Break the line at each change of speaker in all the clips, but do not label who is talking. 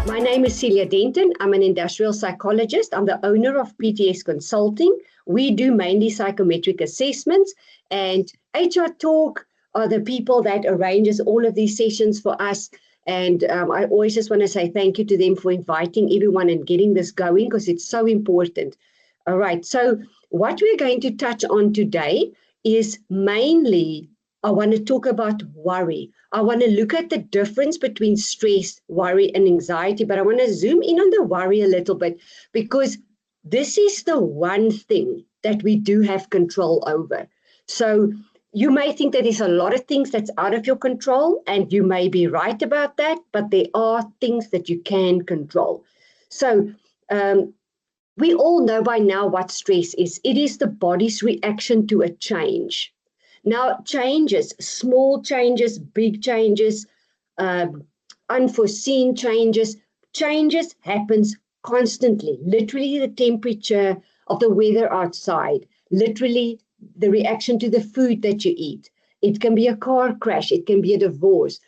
My name is Celia Denton. I'm an industrial psychologist. I'm the owner of PTS Consulting. We do mainly psychometric assessments, and HR Talk are the people that arranges all of these sessions for us. And I always just want to say thank you to them for inviting everyone and getting this going, because it's so important. All right, so what we're going to touch on today is mainly, I want to talk about worry. I want to look at the difference between stress, worry, and anxiety, but I want to zoom in on the worry a little bit, because this is the one thing that we do have control over. So you may think that there's a lot of things that's out of your control, and you may be right about that, but there are things that you can control. So we all know by now what stress is. It is the body's reaction to a change. Now, changes, small changes, big changes, unforeseen changes happens constantly. Literally the temperature of the weather outside, literally the reaction to the food that you eat. It can be a car crash, it can be a divorce.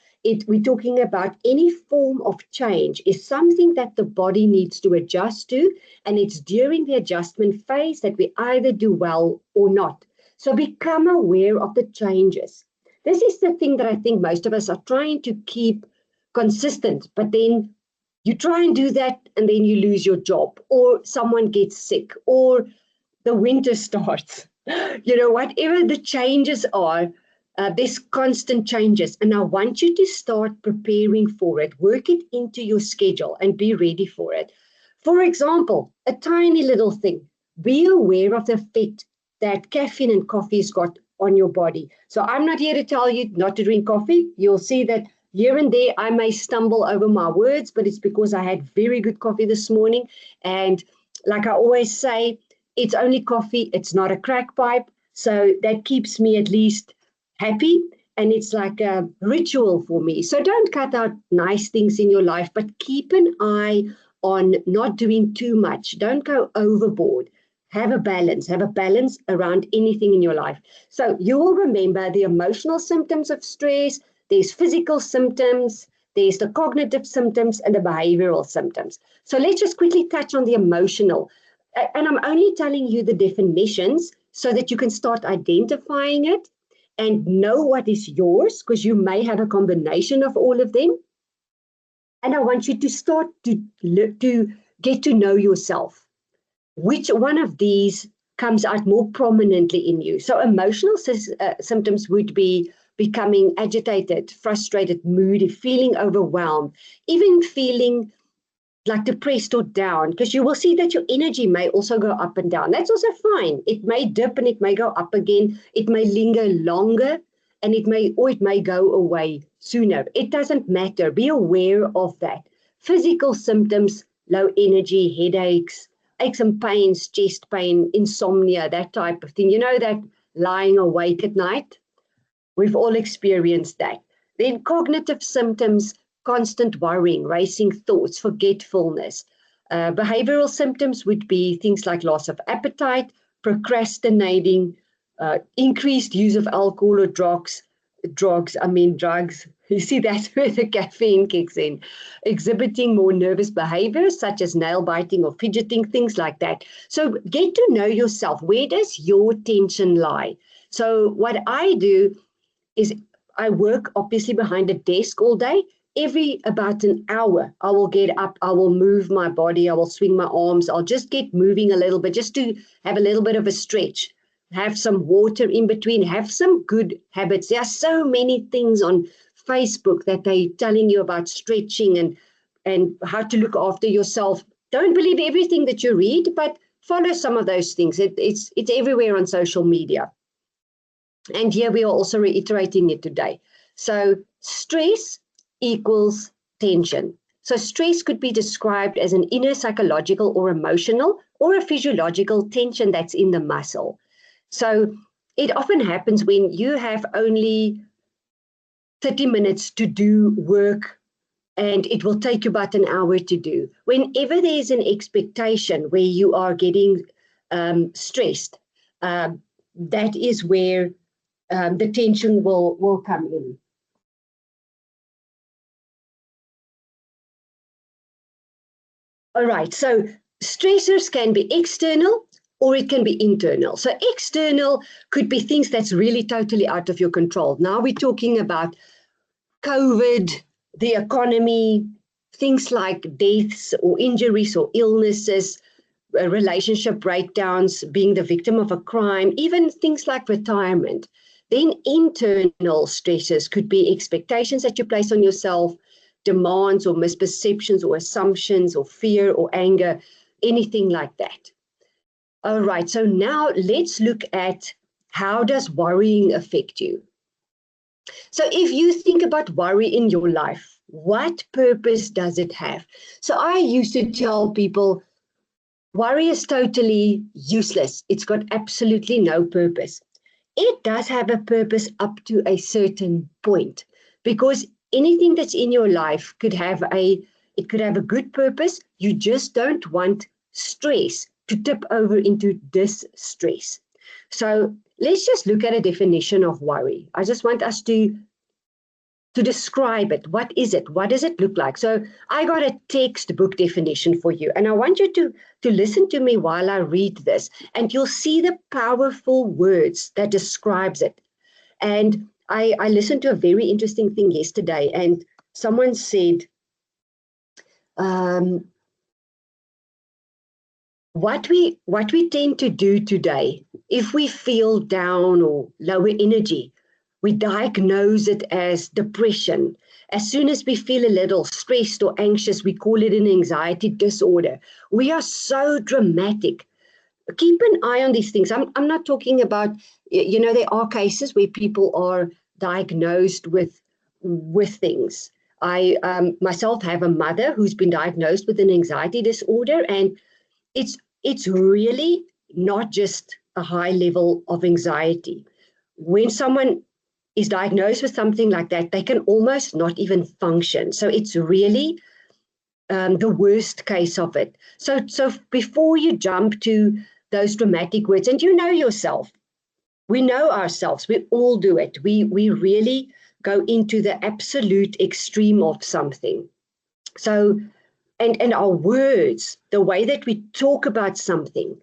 We're talking about any form of change is something that the body needs to adjust to, and it's during the adjustment phase that we either do well or not. So become aware of the changes. This is the thing that I think most of us are trying to keep consistent, but then you try and do that and then you lose your job, or someone gets sick, or the winter starts. Whatever the changes are, there's constant changes. And I want you to start preparing for it. Work it into your schedule and be ready for it. For example, a tiny little thing. Be aware of the effect that caffeine and coffee has got on your body. So I'm not here to tell you not to drink coffee. You'll see that here and there I may stumble over my words, but it's because I had very good coffee this morning. And like I always say, it's only coffee. It's not a crack pipe. So that keeps me at least happy. And it's like a ritual for me. So don't cut out nice things in your life, but keep an eye on not doing too much. Don't go overboard. Have a balance around anything in your life. So you will remember the emotional symptoms of stress, there's physical symptoms, there's the cognitive symptoms, and the behavioral symptoms. So let's just quickly touch on the emotional. And I'm only telling you the definitions so that you can start identifying it and know what is yours, because you may have a combination of all of them. And I want you to start to get to know yourself. Which one of these comes out more prominently in you? So emotional symptoms would be becoming agitated, frustrated, moody, feeling overwhelmed, even feeling like depressed or down, because you will see that your energy may also go up and down. That's also fine. It may dip and it may go up again. It may linger longer, and it may go away sooner. It doesn't matter. Be aware of that. Physical symptoms, low energy, headaches, aches and pains, chest pain, insomnia, that type of thing. You know, that lying awake at night? We've all experienced that. Then cognitive symptoms, constant worrying, racing thoughts, forgetfulness. Behavioral symptoms would be things like loss of appetite, procrastinating, increased use of alcohol or drugs. You see, that's where the caffeine kicks in. Exhibiting more nervous behaviors, such as nail biting or fidgeting, things like that. So get to know yourself. Where does your tension lie? So what I do is I work obviously behind a desk all day. Every about an hour, I will get up, I will move my body, I will swing my arms, I'll just get moving a little bit, just to have a little bit of a stretch. Have some water in between, have some good habits. There are so many things on Facebook that they're telling you about stretching and how to look after yourself. Don't believe everything that you read, but follow some of those things. It's everywhere on social media. And here we are also reiterating it today. So stress equals tension. So stress could be described as an inner psychological or emotional or a physiological tension that's in the muscle. So it often happens when you have only 30 minutes to do work and it will take you about an hour to do. Whenever there's an expectation where you are getting stressed, that is where the tension will come in. All right, so stressors can be external or it can be internal. So external could be things that's really totally out of your control. Now we're talking about COVID, the economy, things like deaths or injuries or illnesses, relationship breakdowns, being the victim of a crime, even things like retirement. Then internal stresses could be expectations that you place on yourself, demands or misperceptions or assumptions or fear or anger, anything like that. All right, so now let's look at how does worrying affect you? So if you think about worry in your life, what purpose does it have? So I used to tell people, worry is totally useless. It's got absolutely no purpose. It does have a purpose up to a certain point, because anything that's in your life could have a good purpose. You just don't want stress to tip over into distress. So let's just look at a definition of worry. I just want us to describe it. What is it? What does it look like? So I got a textbook definition for you, and I want you to listen to me while I read this, and you'll see the powerful words that describes it. And I listened to a very interesting thing yesterday, and someone said, what we tend to do today, if we feel down or lower energy, we diagnose it as depression. As soon as we feel a little stressed or anxious, we call it an anxiety disorder. We are so dramatic. Keep an eye on these things. I'm not talking about, there are cases where people are diagnosed with things. I myself have a mother who's been diagnosed with an anxiety disorder, and it's really not just a high level of anxiety. When someone is diagnosed with something like that, they can almost not even function. So it's really the worst case of it. So before you jump to those dramatic words, and you know yourself, we know ourselves, we all do it. We really go into the absolute extreme of something. So, and our words, the way that we talk about something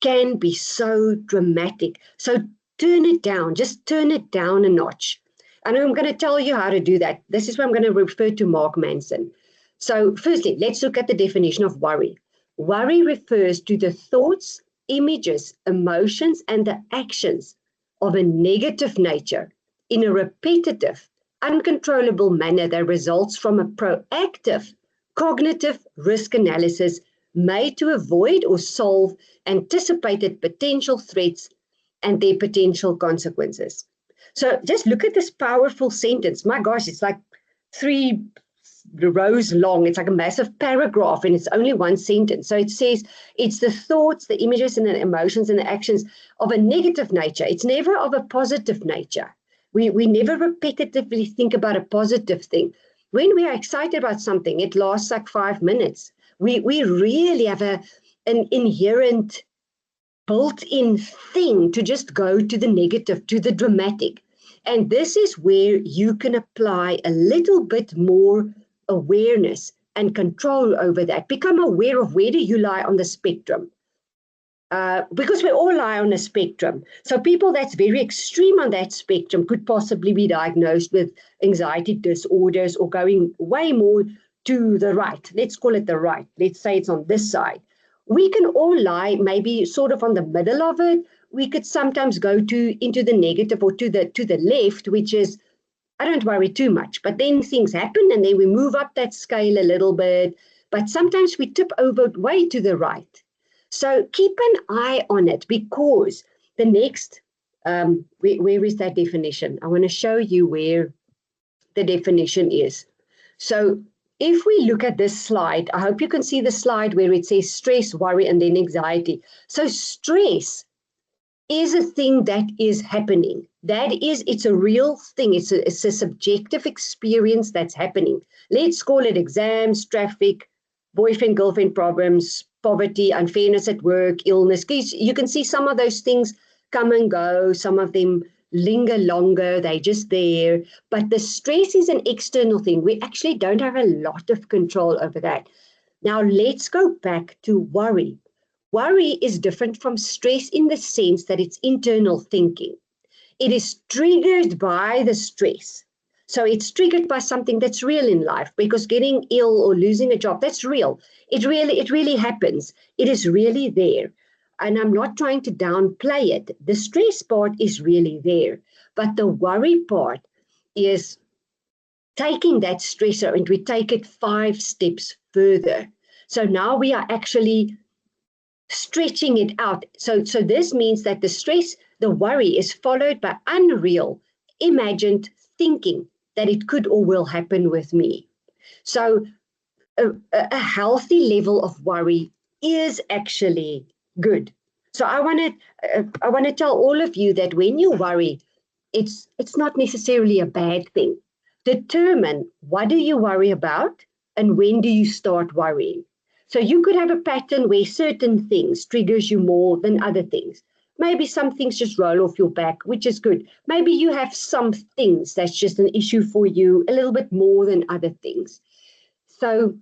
can be so dramatic. So turn it down, just turn it down a notch. And I'm going to tell you how to do that. This is where I'm going to refer to Mark Manson. So firstly, let's look at the definition of worry. Worry refers to the thoughts, images, emotions, and the actions of a negative nature in a repetitive, uncontrollable manner that results from a proactive cognitive risk analysis made to avoid or solve anticipated potential threats and their potential consequences. So just look at this powerful sentence. My gosh, it's like 3 rows long. It's like a massive paragraph, and it's only one sentence. So it says it's the thoughts, the images, and the emotions and the actions of a negative nature. It's never of a positive nature. We never repetitively think about a positive thing. When we are excited about something, it lasts like 5 minutes. We really have an inherent built-in thing to just go to the negative, to the dramatic. And this is where you can apply a little bit more awareness and control over that. Become aware of where do you lie on the spectrum. Because we all lie on a spectrum. So people that's very extreme on that spectrum could possibly be diagnosed with anxiety disorders or going way more to the right. Let's call it the right. Let's say it's on this side. We can all lie maybe sort of on the middle of it. We could sometimes go into the negative or to the left, which is, I don't worry too much. But then things happen and then we move up that scale a little bit. But sometimes we tip over way to the right. So keep an eye on it, because the next, where is that definition? I want to show you where the definition is. So if we look at this slide, I hope you can see the slide where it says stress, worry, and then anxiety. So stress is a thing that is happening. It's a real thing. It's a subjective experience that's happening. Let's call it exams, traffic, boyfriend, girlfriend problems, poverty, unfairness at work, illness. You can see some of those things come and go. Some of them linger longer. They're just there. But the stress is an external thing. We actually don't have a lot of control over that. Now let's go back to worry. Worry is different from stress in the sense that it's internal thinking. It is triggered by the stress. So it's triggered by something that's real in life, because getting ill or losing a job, that's real. It really happens. It is really there. And I'm not trying to downplay it. The stress part is really there. But the worry part is taking that stressor, and we take it 5 steps further. So now we are actually stretching it out. So this means that the stress, the worry, is followed by unreal, imagined thinking that it could or will happen with me. So a healthy level of worry is actually good. So I want to tell all of you that when you worry, it's not necessarily a bad thing. Determine, what do you worry about, and when do you start worrying? So you could have a pattern where certain things triggers you more than other things. Maybe some things just roll off your back, which is good. Maybe you have some things that's just an issue for you a little bit more than other things. So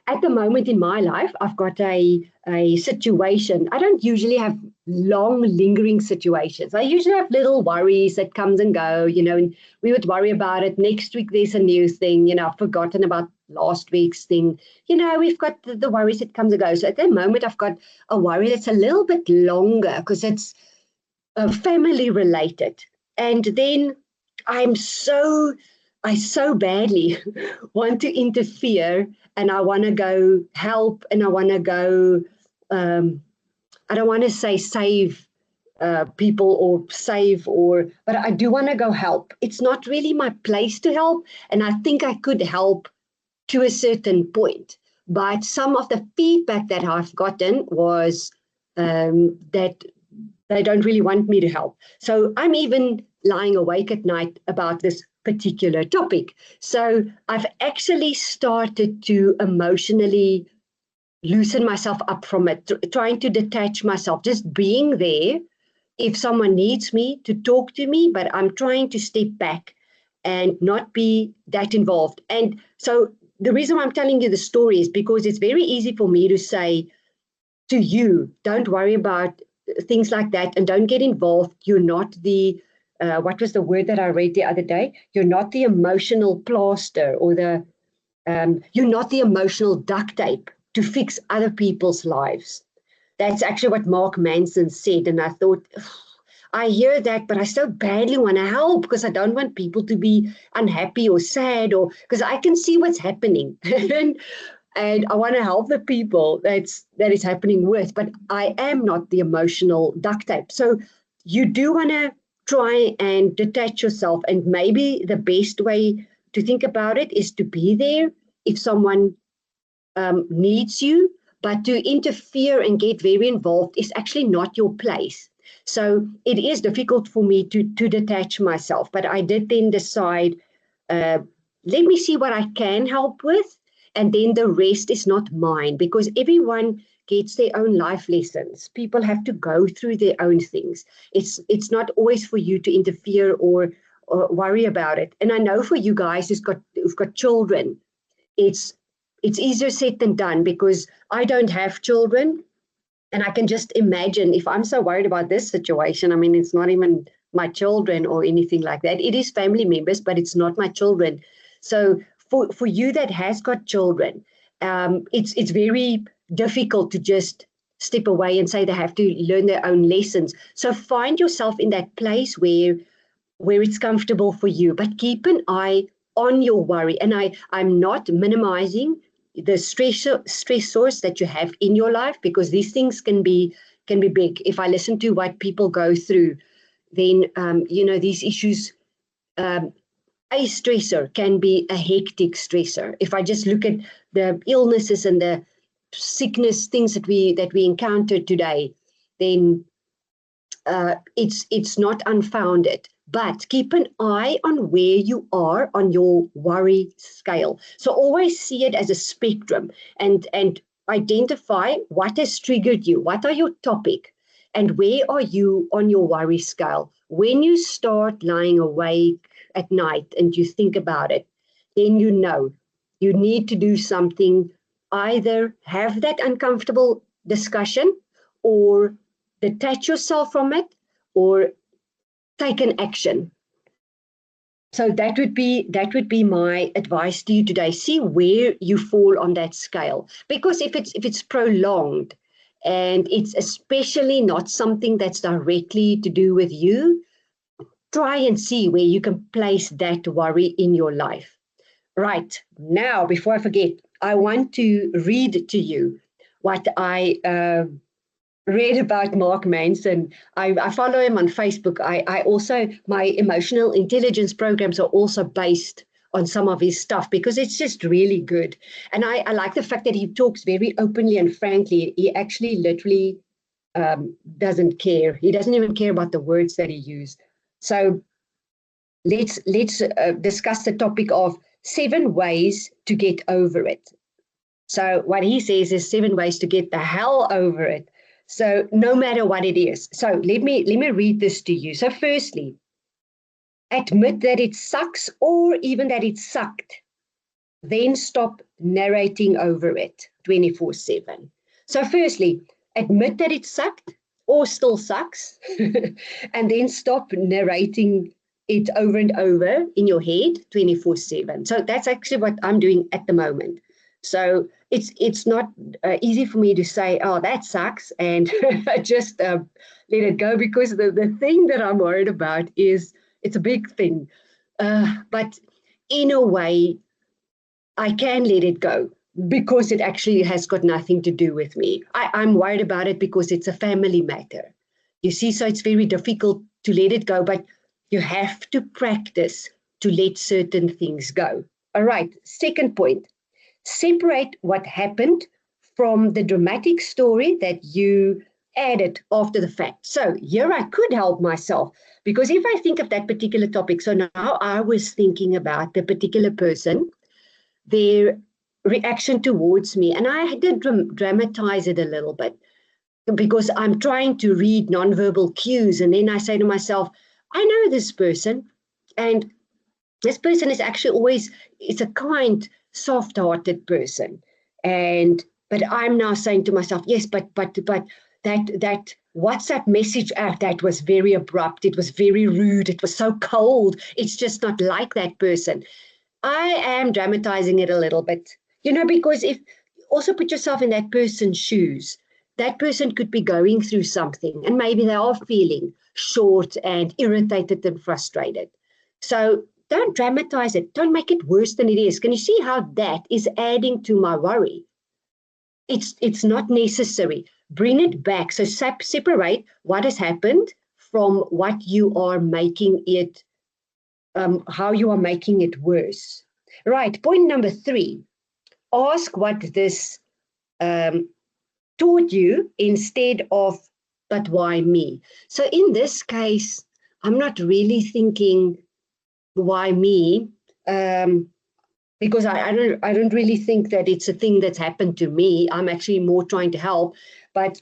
at the moment in my life, I've got a situation. I don't usually have long lingering situations. I usually have little worries that comes and go, and we would worry about it. Next week, there's a new thing, I've forgotten about last week's thing. We've got the worries that comes and go. So at the moment, I've got a worry that's a little bit longer because it's family related. And then I so badly want to interfere, and I want to go help, and I want to go, I don't want to say save people or but I do want to go help. It's not really my place to help, and I think I could help to a certain point. But some of the feedback that I've gotten was that they don't really want me to help. So I'm even lying awake at night about this particular topic. So I've actually started to emotionally loosen myself up from it, trying to detach myself, just being there if someone needs me to talk to me, but I'm trying to step back and not be that involved. And so the reason why I'm telling you the story is because it's very easy for me to say to you, don't worry about things like that and don't get involved. You're not the what was the word that I read the other day? You're not the emotional plaster, or you're not the emotional duct tape to fix other people's lives. That's actually what Mark Manson said. And I thought, I hear that, but I so badly want to help because I don't want people to be unhappy or sad, or because I can see what's happening. And I want to help the people that is happening with, but I am not the emotional duct tape. So you do want to try and detach yourself. And maybe the best way to think about it is to be there if someone needs you, but to interfere and get very involved is actually not your place. So it is difficult for me to detach myself, but I did then decide, let me see what I can help with, and then the rest is not mine, because everyone gets their own life lessons. People have to go through their own things. It's not always for you to interfere or worry about it. And I know for you guys who've got children, it's easier said than done, because I don't have children. And I can just imagine if I'm so worried about this situation. I mean, it's not even my children or anything like that. It is family members, but it's not my children. So for you that has got children, it's very difficult to just step away and say they have to learn their own lessons. So find yourself in that place where it's comfortable for you, but keep an eye on your worry. And I'm not minimizing the stress source that you have in your life, because these things can be big. If I listen to what people go through, then these issues, a stressor can be a hectic stressor. If I just look at the illnesses and the sickness things that we encounter today, then it's not unfounded. But keep an eye on where you are on your worry scale. So always see it as a spectrum, and identify what has triggered you. What are your topic, and where are you on your worry scale? When you start lying awake at night and you think about it, then you know you need to do something either have that uncomfortable discussion or detach yourself from it or take an action. So that would be my advice to you today. See where you fall on that scale. Because if it's prolonged and it's especially not something that's directly to do with you, try and see where you can place that worry in your life. Right, now, before I forget, I want to read to you what I read about Mark Manson. I follow him on Facebook. I also, my emotional intelligence programs are also based on some of his stuff because it's just really good. And I like the fact that he talks very openly and frankly. He actually literally doesn't care. He doesn't even care about the words that he uses. So let's discuss the topic of 7 ways to get over it. So what he says is 7 ways to get the hell over it. So no matter what it is. So let me read this to you. So firstly, admit that it sucks or even that it sucked. Then stop narrating over it 24/7. So firstly, admit that it sucked or still sucks, and then stop narrating it over and over in your head 24/7. So that's actually what I'm doing at the moment. So it's not easy for me to say, oh, that sucks, and just let it go, because the thing that I'm worried about is it's a big thing. But in a way, I can let it go because it actually has got nothing to do with me. I'm worried about it because it's a family matter. You see, so it's very difficult to let it go, but you have to practice to let certain things go. All right, second point. Separate what happened from the dramatic story that you added after the fact. So here I could help myself, because if I think of that particular topic, so now I was thinking about the particular person, their reaction towards me, and I did dramatize it a little bit because I'm trying to read nonverbal cues, and then I say to myself, I know this person, and this person is actually always, it's a kind, soft-hearted person. But I'm now saying to myself, yes, but that WhatsApp message that was very abrupt, it was very rude, it was so cold, it's just not like that person. I am dramatizing it a little bit, because if also put yourself in that person's shoes, that person could be going through something, and maybe they are feeling short and irritated and frustrated. So don't dramatize it. Don't make it worse than it is. Can you see how that is adding to my worry? It's not necessary. Bring it back. So separate what has happened from what you are making it, how you are making it worse. Right. Point number 3. Ask what this taught you instead of, but why me? So in this case, I'm not really thinking, why me? Because I don't really think that it's a thing that's happened to me. I'm actually more trying to help, but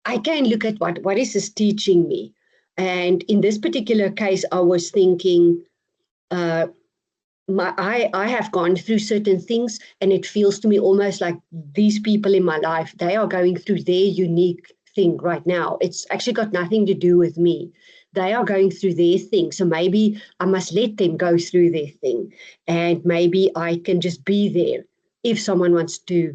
I can look at what is this teaching me. And in this particular case, I was thinking, I have gone through certain things, and it feels to me almost like these people in my life, they are going through their unique thing right now. It's actually got nothing to do with me. They are going through their thing. So maybe I must let them go through their thing. And maybe I can just be there if someone wants to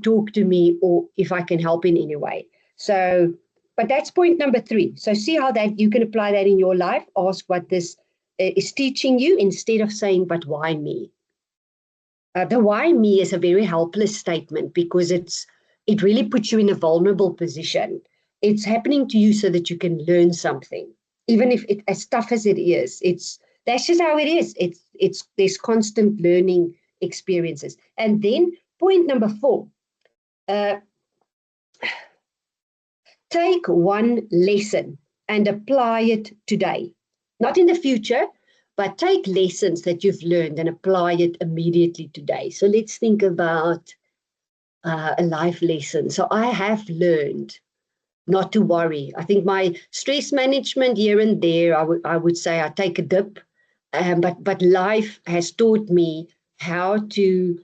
talk to me, or if I can help in any way. So, but that's point number 3. So see how that you can apply that in your life. Ask what this is teaching you instead of saying, but why me? The why me is a very helpless statement, because it really puts you in a vulnerable position. It's happening to you so that you can learn something, even if it, as tough as it is. That's just how it is. There's constant learning experiences. And then point number 4, take one lesson and apply it today, not in the future, but take lessons that you've learned and apply it immediately today. So let's think about a life lesson. So I have learned not to worry. I think my stress management here and there, I would say I take a dip, but life has taught me how to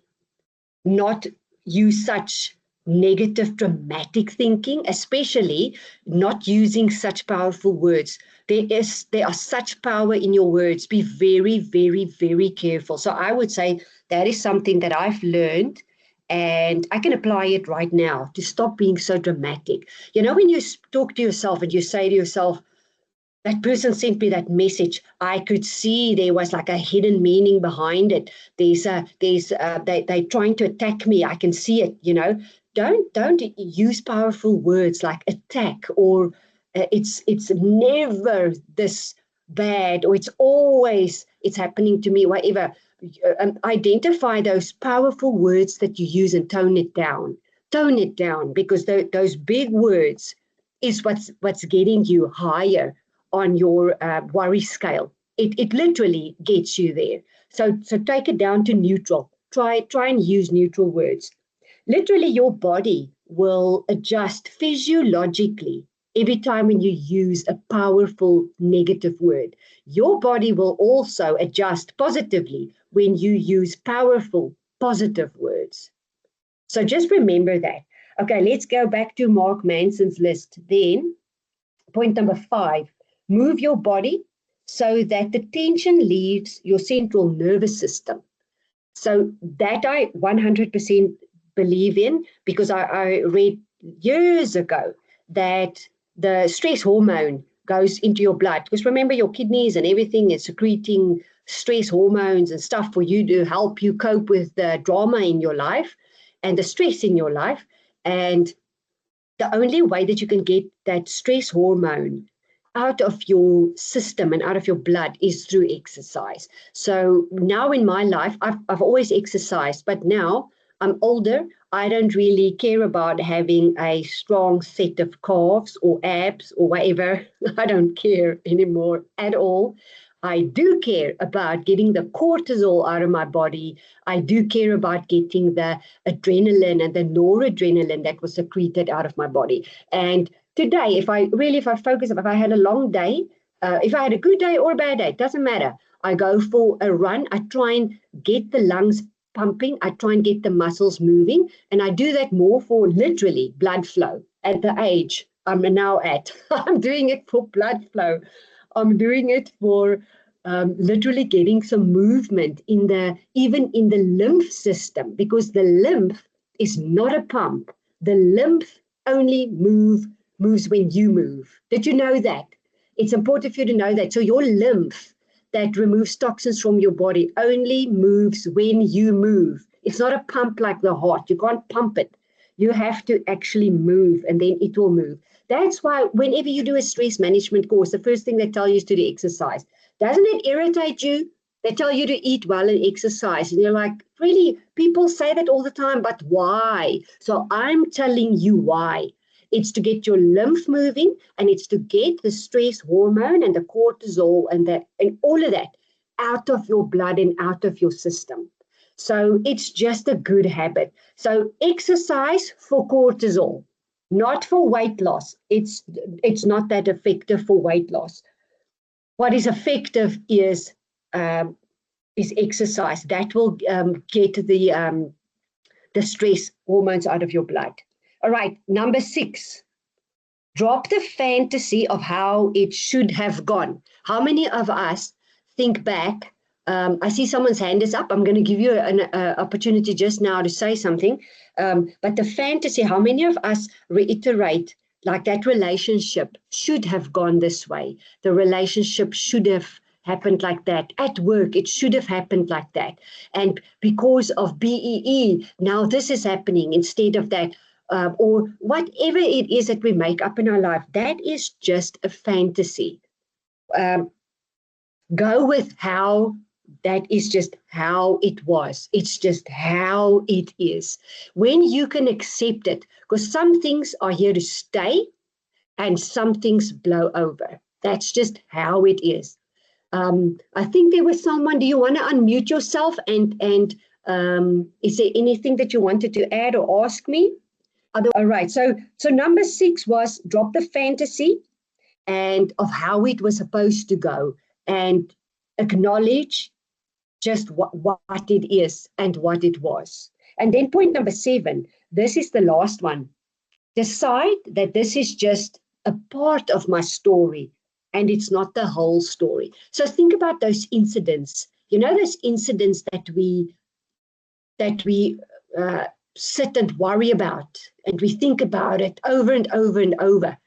not use such negative, dramatic thinking, especially not using such powerful words. There are such power in your words. Be very, very, very careful. So I would say that is something that I've learned, and I can apply it right now to stop being so dramatic. You know, when you talk to yourself and you say to yourself, that person sent me that message, I could see there was like a hidden meaning behind it. They're trying to attack me. I can see it, you know. Don't use powerful words like attack or it's never this bad, or it's happening to me, whatever. Identify those powerful words that you use and tone it down. Tone it down, because those big words is what's getting you higher on your worry scale. It literally gets you there. So take it down to neutral. Try and use neutral words. Literally, your body will adjust physiologically every time when you use a powerful negative word. Your body will also adjust positively when you use powerful positive words. So just remember that. Okay, let's go back to Mark Manson's list then. Point number 5, move your body so that the tension leaves your central nervous system. So that I 100% believe in, because I read years ago that the stress hormone goes into your blood. Because remember, your kidneys and everything is secreting stress hormones and stuff for you to help you cope with the drama in your life and the stress in your life. And the only way that you can get that stress hormone out of your system and out of your blood is through exercise. So now in my life, I've always exercised, but now I'm older. I don't really care about having a strong set of calves or abs or whatever. I don't care anymore at all. I do care about getting the cortisol out of my body. I do care about getting the adrenaline and the noradrenaline that was secreted out of my body. And today, if I focus, if I had a long day, if I had a good day or a bad day, it doesn't matter. I go for a run. I try and get the lungs pumping. I try and get the muscles moving. And I do that more for literally blood flow at the age I'm now at. I'm doing it for blood flow. I'm doing it for literally getting some movement even in the lymph system, because the lymph is not a pump. The lymph only moves when you move. Did you know that? It's important for you to know that. So your lymph that removes toxins from your body only moves when you move. It's not a pump like the heart. You can't pump it. You have to actually move, and then it will move. That's why whenever you do a stress management course, the first thing they tell you is to do exercise. Doesn't it irritate you? They tell you to eat well and exercise. And you're like, really? People say that all the time, but why? So I'm telling you why. It's to get your lymph moving, and it's to get the stress hormone and the cortisol and all of that out of your blood and out of your system. So it's just a good habit. So exercise for cortisol, not for weight loss. It's not that effective for weight loss. What is effective is exercise. That will get the stress hormones out of your blood. All right, number 6, drop the fantasy of how it should have gone. How many of us think back? I see someone's hand is up. I'm going to give you an opportunity just now to say something. But the fantasy, how many of us reiterate like that relationship should have gone this way? The relationship should have happened like that. At work, it should have happened like that. And because of BEE, now this is happening instead of that. Or whatever it is that we make up in our life, that is just a fantasy. Go with how that is just how it was. It's just how it is. When you can accept it, because some things are here to stay and some things blow over. That's just how it is. I think there was someone. Do you want to unmute yourself? And is there anything that you wanted to add or ask me? All right. So number 6 was drop the fantasy and of how it was supposed to go, and acknowledge just what it is and what it was. And then point number 7, this is the last one. Decide that this is just a part of my story and it's not the whole story. So think about those incidents. You know, those incidents that we sit and worry about, and we think about it over and over and over.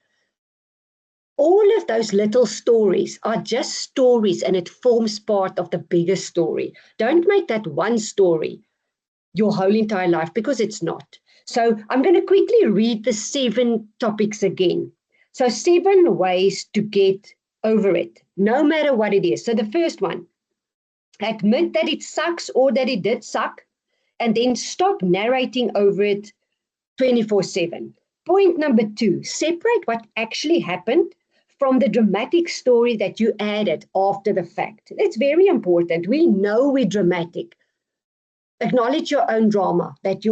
All of those little stories are just stories, and it forms part of the bigger story. Don't make that one story your whole entire life, because it's not. So I'm going to quickly read the 7 topics again. So 7 ways to get over it, no matter what it is. So the first one, admit that it sucks or that it did suck, and then stop narrating over it 24/7. Point number 2, separate what actually happened from the dramatic story that you added after the fact. It's very important. We know we're dramatic. Acknowledge your own drama, that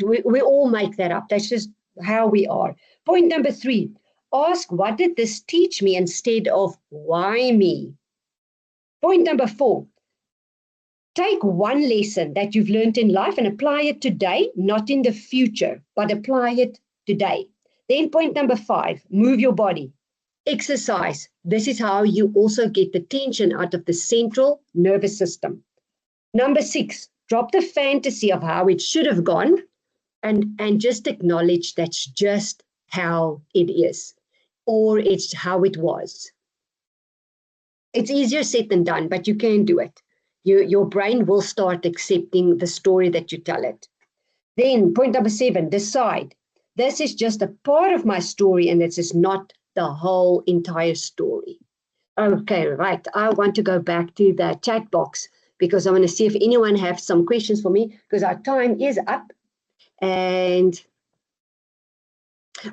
we all make that up. That's just how we are. Point number 3, ask, what did this teach me, instead of why me? Point number 4, take one lesson that you've learned in life and apply it today, not in the future, but apply it today. Then point number 5, move your body. Exercise. This is how you also get the tension out of the central nervous system. Number 6, drop the fantasy of how it should have gone and just acknowledge that's just how it is, or it's how it was. It's easier said than done, but you can do it. Your brain will start accepting the story that you tell it. Then point number 7, decide. This is just a part of my story, and this is not the whole entire story. Okay, right. I want to go back to the chat box because I want to see if anyone has some questions for me, because our time is up. And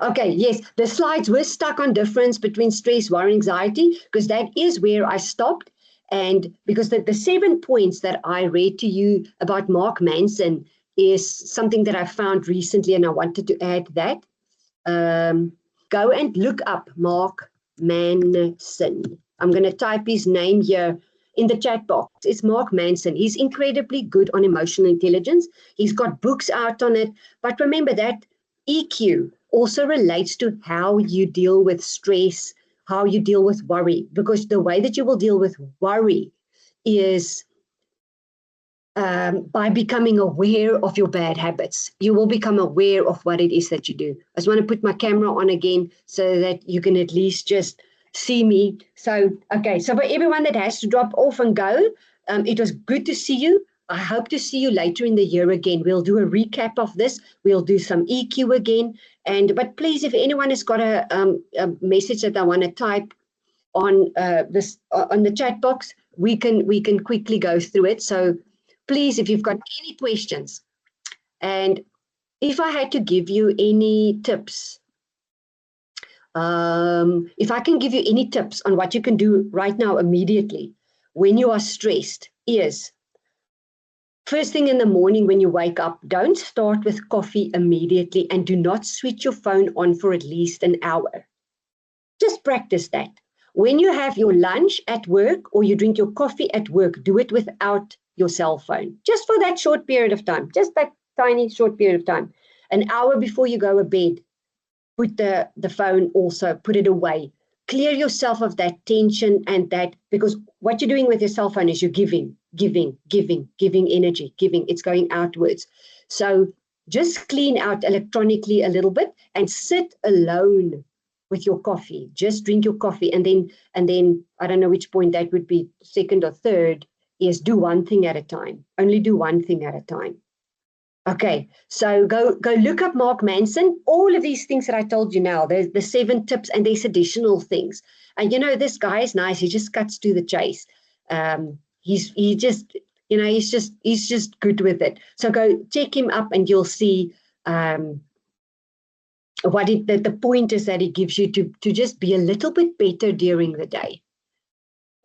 okay, yes, the slides were stuck on difference between stress, worry, and anxiety, because that is where I stopped. And because the 7 points that I read to you about Mark Manson is something that I found recently, and I wanted to add that. Go and look up Mark Manson. I'm going to type his name here in the chat box. It's Mark Manson. He's incredibly good on emotional intelligence. He's got books out on it. But remember that EQ also relates to how you deal with stress, how you deal with worry, because the way that you will deal with worry is by becoming aware of your bad habits. You will become aware of what it is that you do. I just want to put my camera on again so that you can at least just see me. So, okay, so for everyone that has to drop off and go, it was good to see you. I hope to see you later in the year again. We'll do a recap of this. We'll do some EQ again. But please, if anyone has got a message that I want to type on on the chat box, we can quickly go through it. So please, if you've got any questions, and if I had to give you any tips, if I can give you any tips on what you can do right now immediately when you are stressed, is first thing in the morning when you wake up, don't start with coffee immediately, and do not switch your phone on for at least an hour. Just practice that. When you have your lunch at work or you drink your coffee at work, do it without your cell phone, just for that short period of time, just that tiny short period of time. An hour before you go to bed, put the phone also, put it away. Clear yourself of that tension and that, because what you're doing with your cell phone is you're giving energy, it's going outwards. So just clean out electronically a little bit and sit alone with your coffee. Just drink your coffee, and then I don't know which point that would be, second or third, is do one thing at a time. Only do one thing at a time. Okay, so go look up Mark Manson. All of these things that I told you now, there's the 7 tips, and there's additional things. And you know, this guy is nice. He just cuts to the chase. He's just good with it. So go check him up, and you'll see what the point is that he gives you to just be a little bit better during the day.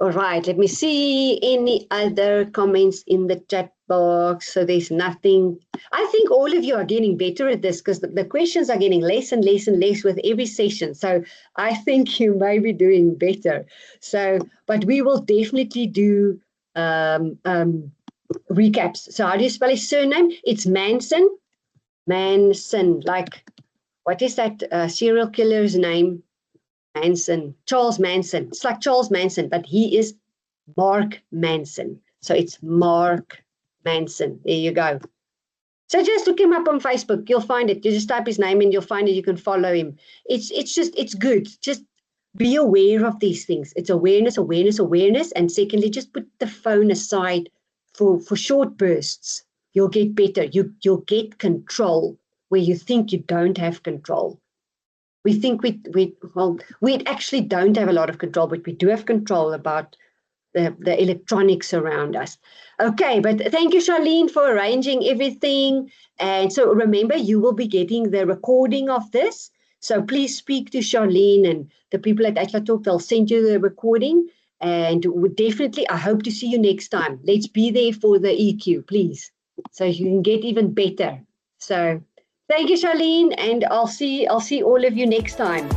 All right, let me see any other comments in the chat box. So there's nothing. I think all of you are getting better at this, because the questions are getting less and less and less with every session. So I think you may be doing better. So, but we will definitely do recaps. So how do you spell his surname? It's Manson. Manson, like, what is that serial killer's name? Manson, Charles Manson. It's like Charles Manson, but he is Mark Manson. So it's Mark Manson. There you go. So just look him up on Facebook. You'll find it. You just type his name in, you'll find it. You can follow him. It's good. Just be aware of these things. It's awareness, awareness, awareness. And secondly, just put the phone aside for short bursts. You'll get better. You'll get control where you think you don't have control. We think we actually don't have a lot of control, but we do have control about the electronics around us. Okay, but thank you, Charlene, for arranging everything. And so remember, you will be getting the recording of this. So please speak to Charlene and the people at Atlas Talk. They'll send you the recording. And definitely, I hope to see you next time. Let's be there for the EQ, please, so you can get even better. So thank you, Charlene, and I'll see all of you next time.